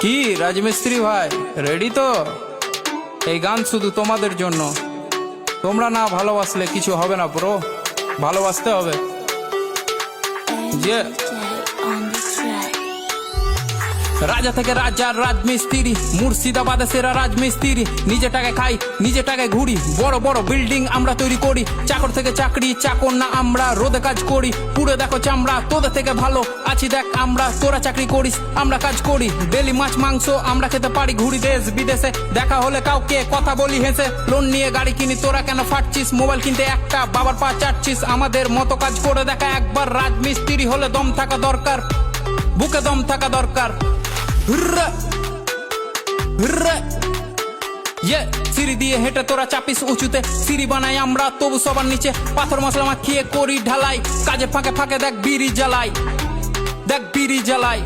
কি রাজমিস্ত্রি ভাই রেডি তো? এই গান শুধু তোমাদের জন্য। তোমরা না ভালোবাসলে কিছু হবে না ব্রো, ভালোবাসতে হবে। যে রাজা থেকে রাজার রাজমিস্ত্রি, মুর্শিদাবাদে সেরা রাজমিস্ত্রি। নিজে টাকায় খাই, নিজে টাকায় ঘুরি, বড় বড় বিল্ডিং আমরা তৈরি করি। চাকর থেকে চাকরি, চাকর না আমরা, রোদে কাজ করি, পুরো দেখো চামড়া। তোদের থেকে ভালো আছি দেখ আমরা, তোরা চাকরি করিস আমরা কাজ করি। ডেলি মাছ মাংস আমরা খেতে পারি, ঘুরি দেশ বিদেশে। দেখা হলে কাউকে কথা বলি হেসে। লোন নিয়ে গাড়ি কিনি, তোরা কেন ফাটছিস? মোবাইল কিনতে একটা বাবার পা চাটছিস। আমাদের মতো কাজ করে দেখা একবার। রাজমিস্ত্রি হলে দম থাকা দরকার, বুকে দম থাকা দরকার। সিঁড়ি দিয়ে হেঁটে তোরা চাপিস উঁচুতে, সিঁড়ি বানাই আমরা তবু সবার নিচে। পাথর মশলা মাখিয়ে করি ঢালাই, কাজে ফাঁকে ফাঁকে দেখ বিড়ি জ্বালাই, দেখ বিড়ি জ্বালাই।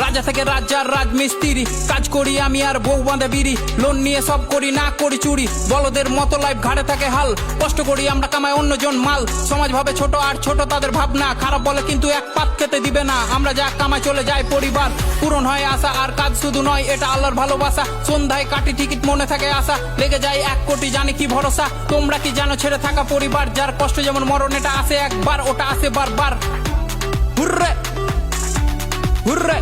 রাজা থেকে রাজার রাজমিস্ত্রি, কাজ করি আমি আর বউ বাঁধে বিড়ি। লোন নিয়ে সব করি, না করি চুরি, বলদের মতো লাইফ ঘাড়ে থাকে হাল। কষ্ট করি আমরা, কামাই অন্যজন মাল। সমাজ ভাবে ছোট আর ছোট তাদের ভাবনা, খারাপ বলে কিন্তু এক পাত খেতে দিবে না। আমরা যা কামাই চলে যায় পরিবার, পূরণ হয় আশা। আর কাজ শুধু নয়, এটা আল্লাহর ভালোবাসা। সন্ধ্যায় কাটি টিকিট, মনে থাকে আশা। লেগে যায় 1 কোটি, জানি কি ভরসা। তোমরা কি জানো ছেড়ে থাকা পরিবার? যার কষ্ট যেমন মরণ, এটা আসে একবার, ওটা আসে বারবার। হুররে হুররে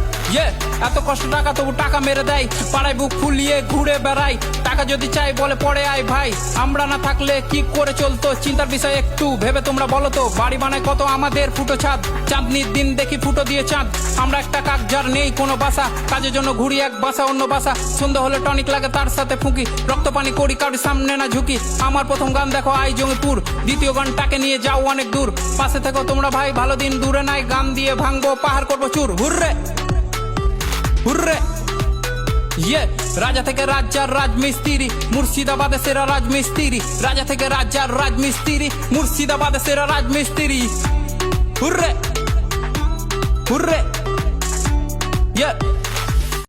এত কষ্ট টাকা তবু টাকা মেরে দেয়। পাড়ায় বুক ফুলিয়ে ঘুরে বেড়াই, টাকা যদি চাই বলে পড়ে আয় ভাই। আমরা না থাকলে কি করে চলতো? চিন্তার বিষয় একটু ভেবে তোমরা বলো তো। বাড়ি বানায় কত আমাদের ফুটো ছাদ, চাঁদনির দিন দেখি ফুটো দিয়ে চাঁদ। আমরা একটা কাক যার নেই কোনো বাসা, কাজের জন্য ঘুরি এক বাসা অন্য বাসা। সন্ধ্যা হলে টনিক লাগে তার সাথে ফুঁকি, রক্ত পানি করি কারোর সামনে না ঝুঁকি। আমার প্রথম গান দেখো আই জঙ্গিপুর, দ্বিতীয় গানটাকে নিয়ে যাও অনেক দূর। পাশে থেকো তোমরা ভাই, ভালো দিন দূরে নাই। গান দিয়ে ভাঙবো পাহাড়, করবো চুর। হুররে হুররে রাজা থেকে রাজার রাজমিস্ত্রি, মুর্শিদাবাদে সেরা রাজমিস্ত্রি। রাজা থেকে রাজার রাজমিস্ত্রি, মুর্শিদাবাদে সেরা রাজমিস্ত্রি। Hurray hurray